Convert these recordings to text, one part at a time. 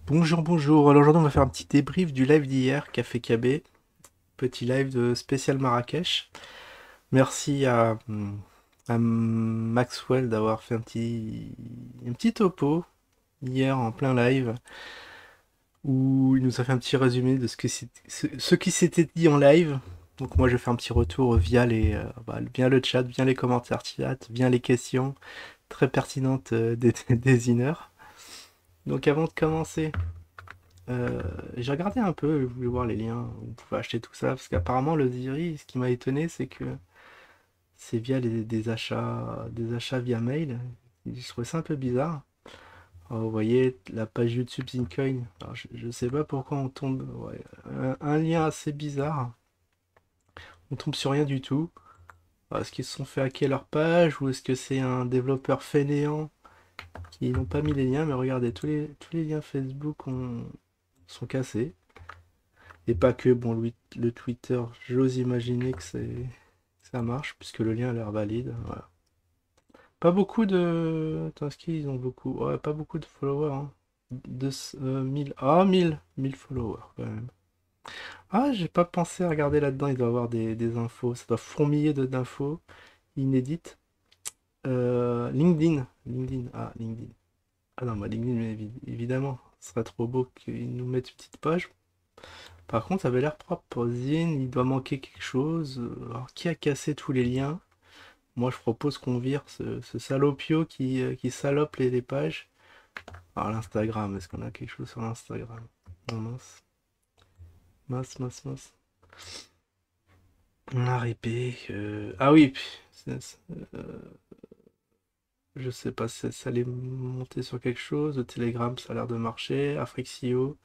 Bonjour, bonjour. Alors aujourd'hui, on va faire un petit débrief du live d'hier, Café KB. Petit live de spécial Marrakech. Merci à Maxwell d'avoir fait un petit topo hier en plein live, où il nous a fait un petit résumé de ce qui s'était dit en live. Donc moi, je fais un petit retour via via le chat, via les commentaires chat, via les questions très pertinentes des Ziners. Donc avant de commencer, j'ai regardé un peu, je voulais voir les liens où on pouvait acheter tout ça, parce qu'apparemment le Ziri, ce qui m'a étonné, c'est que c'est via des achats via mail. Je trouvais ça un peu bizarre. Alors, vous voyez la page YouTube Zincoin. Alors, je sais pas pourquoi on tombe, ouais, un lien assez bizarre. On tombe sur rien du tout. Alors, est-ce qu'ils se sont fait hacker leur page ou est-ce que c'est un développeur fainéant qui n'ont pas mis les liens? Mais regardez, tous les liens Facebook sont cassés. Et pas que, bon, le Twitter, j'ose imaginer que ça marche, puisque le lien a l'air valide. Voilà. Pas beaucoup de... Attends, est-ce qu'ils ont beaucoup? Ouais, pas beaucoup de followers, hein. 1000... Ah, 1000 followers, quand même. Ah, j'ai pas pensé à regarder là-dedans, il doit y avoir des infos. Ça doit fourmiller d'infos inédites. LinkedIn. Ah, LinkedIn. Ah non, bah LinkedIn, mais évidemment. Ce serait trop beau qu'ils nous mettent une petite page. Par contre, ça avait l'air propre pour Zine, il doit manquer quelque chose. Alors, qui a cassé tous les liens? Moi, je propose qu'on vire ce salopio qui salope les pages. Alors, l'Instagram, est-ce qu'on a quelque chose sur l'Instagram? Non, mince. Mince, mince, mince. RIP. Ah oui, euh, je sais pas si ça allait monter sur quelque chose. Le Telegram, ça a l'air de marcher. Afrixio.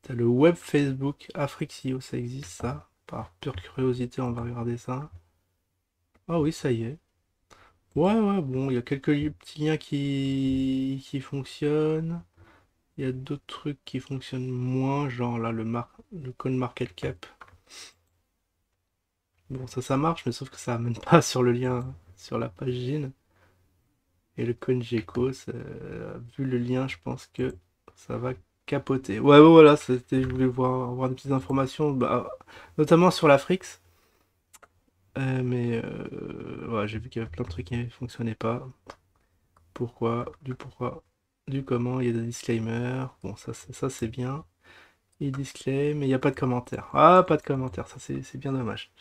T'as le web Facebook. Afrixio, ça existe, ça. Par pure curiosité, on va regarder ça. Ah oui, ça y est. Ouais, ouais, bon, il y a quelques petits liens qui fonctionnent. Il y a d'autres trucs qui fonctionnent moins, genre là, le CoinMarketCap. Bon, ça marche, mais sauf que ça amène pas sur le lien, sur la page GIN. Et le CoinGecko, vu le lien, je pense que ça va capoter. Ouais, ouais, voilà, je voulais avoir des petites informations, bah, notamment sur l'Afrix. Mais ouais, j'ai vu qu'il y avait plein de trucs qui ne fonctionnaient pas. Pourquoi, du comment, il y a des disclaimers. Bon, ça c'est bien. Il disclaim, mais il n'y a pas de commentaires. Ah, pas de commentaires, ça c'est bien dommage.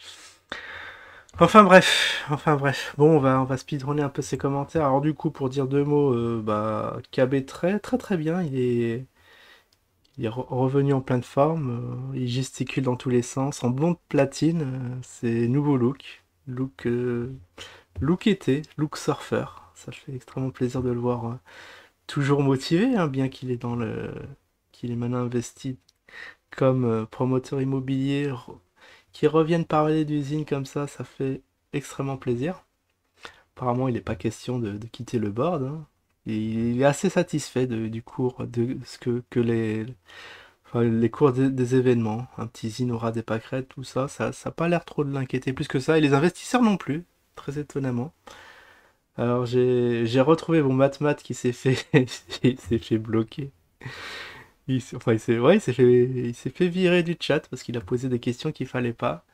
Enfin bref. Bon, on va speedrunner un peu ces commentaires. Alors du coup, pour dire deux mots, bah, KB très très très bien. Il est revenu en pleine forme. Il gesticule dans tous les sens. En blonde platine, c'est nouveau look. Look été, look surfeur. Ça fait extrêmement plaisir de le voir toujours motivé, hein, bien qu'il est maintenant investi comme promoteur immobilier, qui revienne parler d'usine comme ça fait extrêmement plaisir. Apparemment, il n'est pas question de quitter le board, hein. Et il est assez satisfait du cours, de ce que enfin, les cours des événements. Un petit zine aura des pâquerettes, tout ça, ça n'a pas l'air trop de l'inquiéter plus que ça. Et les investisseurs non plus, très étonnamment. Alors j'ai retrouvé mon Matmat qui s'est fait il s'est fait bloquer. Enfin, ouais, il s'est fait virer du chat parce qu'il a posé des questions qu'il fallait pas,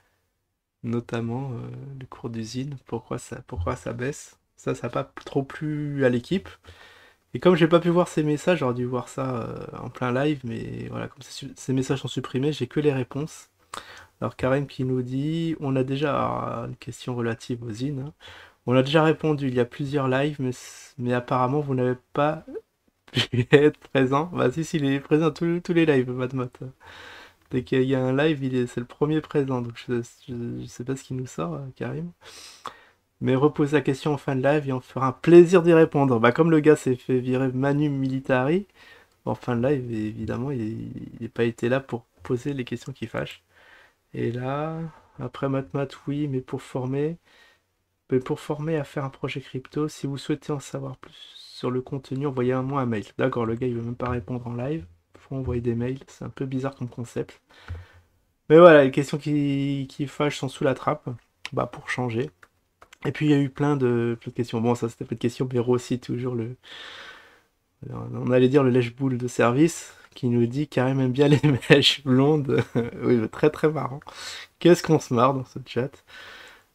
notamment le cours d'usine, pourquoi ça baisse. Ça n'a pas trop plu à l'équipe. Et comme j'ai pas pu voir ces messages, j'aurais dû voir ça en plein live, mais voilà, comme ces messages sont supprimés, j'ai que les réponses. Alors Karim qui nous dit, on a déjà une question relative aux zines, hein. On a déjà répondu il y a plusieurs lives, mais apparemment vous n'avez pas pu être présent. Bah si, il est présent à tous les lives, Matmat. Dès qu'il y a un live, c'est le premier présent, donc je sais pas ce qu'il nous sort, Karim. Mais repose la question en fin de live et on fera un plaisir d'y répondre. Bah comme le gars s'est fait virer Manu Militari, en fin de live, évidemment, il n'est pas été là pour poser les questions qui fâchent. Et là, après Matmat, oui, mais pour former à faire un projet crypto, si vous souhaitez en savoir plus sur le contenu, envoyez-moi un mail. D'accord, le gars il veut même pas répondre en live. Faut envoyer des mails, c'est un peu bizarre comme concept. Mais voilà, les questions qui fâchent sont sous la trappe. Bah pour changer. Et puis il y a eu plein de questions. Bon, ça c'était pas de questions, mais aussi toujours on allait dire le lèche-boule de service, qui nous dit Karim aime bien les mèches blondes. Oui, très très marrant. Qu'est-ce qu'on se marre dans ce chat.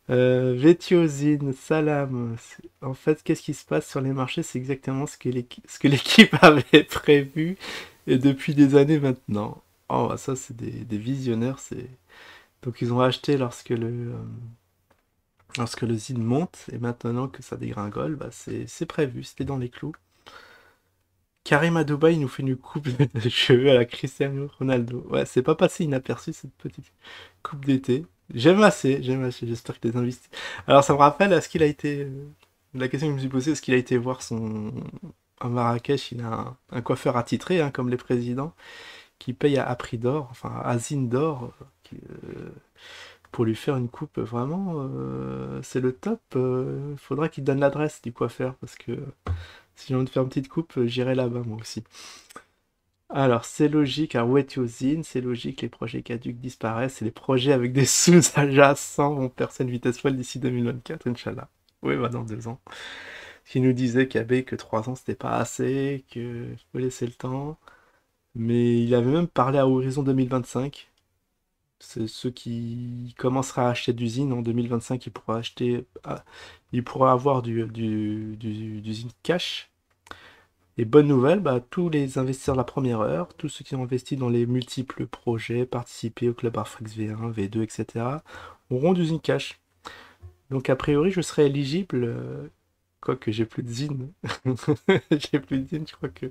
Vétiosine, Salam. En fait, qu'est-ce qui se passe sur les marchés? C'est exactement ce que l'équipe avait prévu et depuis des années maintenant. Oh, bah ça, c'est des visionnaires. Donc, ils ont acheté lorsque le zine monte et maintenant que ça dégringole, bah, c'est prévu, c'était dans les clous. Karim à Dubaï nous fait une coupe de cheveux à la Cristiano Ronaldo. Ouais, c'est pas passé inaperçu cette petite coupe d'été. J'aime assez, j'espère que les investisseurs... Alors ça me rappelle, est-ce qu'il a été... La question que je me suis posée, est-ce qu'il a été voir son... À Marrakech, il a un coiffeur attitré, hein, comme les présidents, qui paye à prix d'or, enfin à zine d'or, pour lui faire une coupe vraiment... c'est le top. Faudra qu'il donne l'adresse du coiffeur, parce que si j'ai envie de faire une petite coupe, j'irai là-bas moi aussi. Alors, c'est logique, à Wet Usine, c'est logique, les projets caducs disparaissent et les projets avec des sous-adjacents vont percer une vitesse folle d'ici 2024, Inch'Allah. Oui, bah dans 2 ans. Qui nous disait que 3 ans c'était pas assez, qu'il faut laisser le temps. Mais il avait même parlé à Horizon 2025. C'est ceux qui commenceraient à acheter d'usine en 2025, ils pourraient acheter, ils pourraient avoir d'usine cash. Et bonne nouvelle, bah, tous les investisseurs de la première heure, tous ceux qui ont investi dans les multiples projets, participé au club Arfrex V1, V2, etc., auront d'usine cash. Donc a priori, je serai éligible, quoique j'ai plus de zine. J'ai plus de zine, je crois que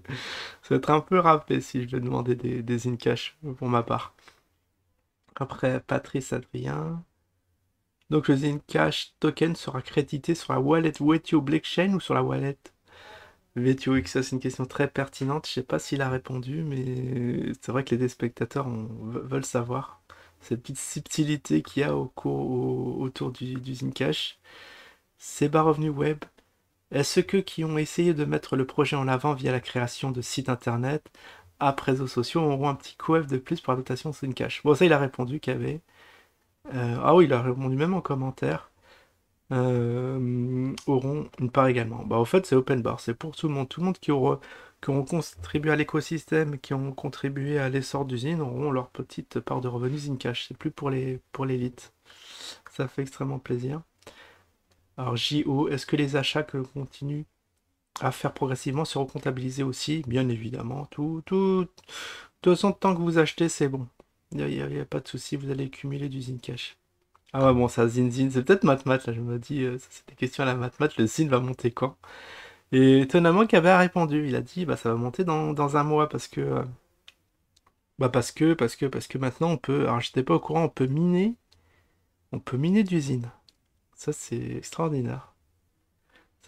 ça va être un peu râpé si je vais demander des zine cash pour ma part. Après, Patrice Adrien. Donc le zine cash token sera crédité sur la wallet Wetio Blockchain ou sur la wallet VTOX, ça c'est une question très pertinente. Je sais pas s'il a répondu, mais c'est vrai que les spectateurs veulent savoir cette petite subtilité qu'il y a autour du Zcash. C'est bas revenu web. Est-ce que qui ont essayé de mettre le projet en avant via la création de sites internet, apps, réseaux sociaux, auront un petit coef de plus pour la dotation Zcash? Bon, ça il a répondu qu'il y avait. Ah oui, il a répondu même en commentaire. Auront une part également. Bah, au fait, c'est open bar, c'est pour tout le monde. Tout le monde qui auront contribué à l'écosystème, qui ont contribué à l'essor d'usines, auront leur petite part de revenus in cash. C'est plus pour l'élite. Ça fait extrêmement plaisir. Alors, JO, est-ce que les achats que l'on continue à faire progressivement seront comptabilisés aussi? Bien évidemment. De toute façon, tant que vous achetez, c'est bon. Il n'y a pas de souci, vous allez cumuler du Zcash. Ah ouais, bon, ça, Zin, c'est peut-être Matmat, là, je me dis, ça, c'est des questions à la Matmat, le Zin va monter quand? Et étonnamment, Kaveh a répondu, il a dit, bah ça va monter dans un mois, parce que maintenant on peut, alors j'étais pas au courant, on peut miner d'usine. Ça, c'est extraordinaire.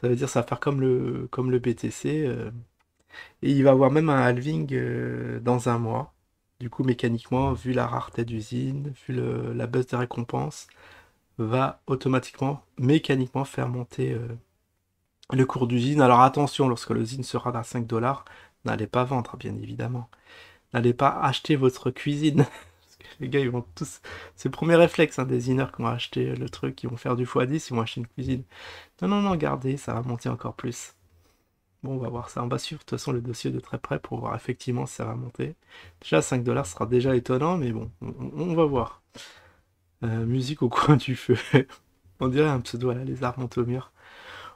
Ça veut dire, ça va faire comme le BTC, et il va avoir même un halving dans un mois. Du coup, mécaniquement, vu la rareté d'usine, vu la baisse des récompenses, va automatiquement, mécaniquement faire monter le cours d'usine. Alors attention, lorsque l'usine sera à 5 dollars, n'allez pas vendre, bien évidemment. N'allez pas acheter votre cuisine. Parce que les gars, ils vont tous... C'est le premier réflexe, hein, des iners qui vont acheter le truc, ils vont faire du x10, ils vont acheter une cuisine. Non, non, non, gardez, ça va monter encore plus. Bon, on va voir ça. On va suivre de toute façon le dossier de très près pour voir effectivement si ça va monter. Déjà, 5 dollars sera déjà étonnant, mais bon, on va voir. Musique au coin du feu. On dirait un pseudo à la lézard monté au mur.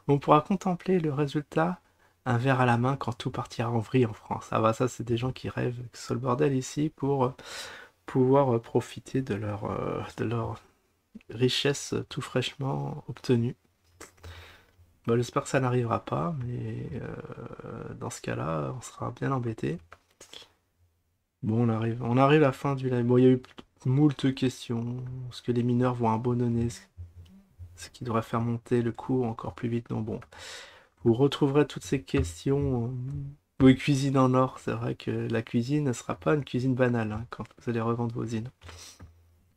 On pourra contempler le résultat, un verre à la main quand tout partira en vrille en France. Ah bah ça, c'est des gens qui rêvent que ce soit le bordel ici pour pouvoir profiter de leur richesse tout fraîchement obtenue. Bah, j'espère que ça n'arrivera pas, mais dans ce cas-là, on sera bien embêté. Bon, on arrive à la fin du live. Bon, il y a eu moult questions. Est-ce que les mineurs vont abandonner ce qui devrait faire monter le cours encore plus vite? Non, bon. Vous retrouverez toutes ces questions. Oui, cuisine en or, c'est vrai que la cuisine ne sera pas une cuisine banale hein, quand vous allez revendre vos îles.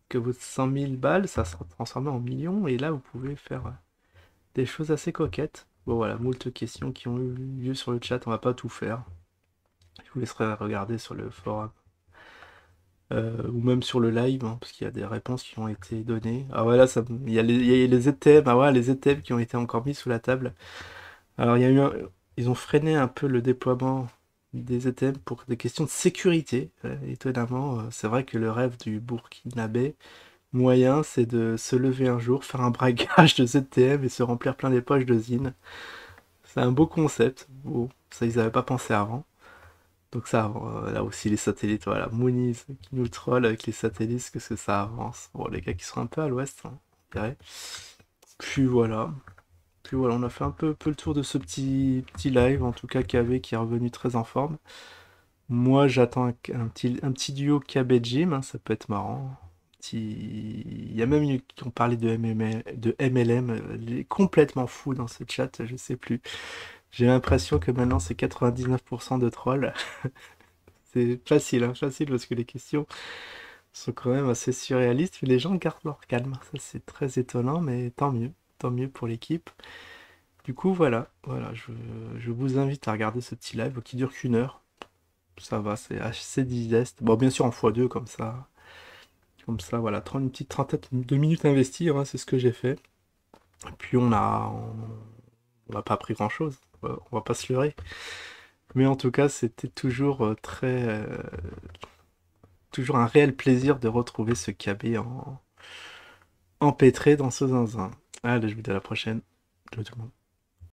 Que vos 100 000 balles, ça sera transformé en millions, et là vous pouvez faire des choses assez coquettes. Bon voilà, moult questions qui ont eu lieu sur le chat, on va pas tout faire. Je vous laisserai regarder sur le forum. Ou même sur le live, hein, parce qu'il y a des réponses qui ont été données. Ah voilà, il y a les ETM, ah ouais, les ETM qui ont été encore mis sous la table. Alors, ils ont freiné un peu le déploiement des ETM pour des questions de sécurité. Étonnamment, c'est vrai que le rêve du Burkinabé moyen, c'est de se lever un jour, faire un braquage de ZTM et se remplir plein les poches de zine. C'est un beau concept. Bon, ça, ils n'avaient pas pensé avant. Donc ça, là aussi, les satellites, voilà, Moonies qui nous troll avec les satellites, qu'est-ce que ça avance. Bon, les gars qui sont un peu à l'ouest, hein, je dirais. Puis voilà. Puis voilà, on a fait un peu le tour de ce petit live, en tout cas KV qui est revenu très en forme. Moi, j'attends un petit duo KB-Jim, hein, ça peut être marrant. Il y a même eu qui ont parlé de MLM, il est complètement fou dans ce chat, je sais plus. J'ai l'impression que maintenant c'est 99% de trolls. C'est facile, hein, facile parce que les questions sont quand même assez surréalistes, mais les gens gardent leur calme. Ça c'est très étonnant, mais tant mieux pour l'équipe. Du coup, voilà, je vous invite à regarder ce petit live qui dure qu'une heure. Ça va, c'est assez digeste. Bon, bien sûr en x2 comme ça. Comme ça, voilà, une petite trentaine de minutes à investir, hein, c'est ce que j'ai fait. Et puis on n'a pas appris grand-chose, on va pas se leurrer. Mais en tout cas, c'était toujours toujours un réel plaisir de retrouver ce KB empêtré dans ce zinzin. Allez, je vous dis à la prochaine. Ciao tout le monde.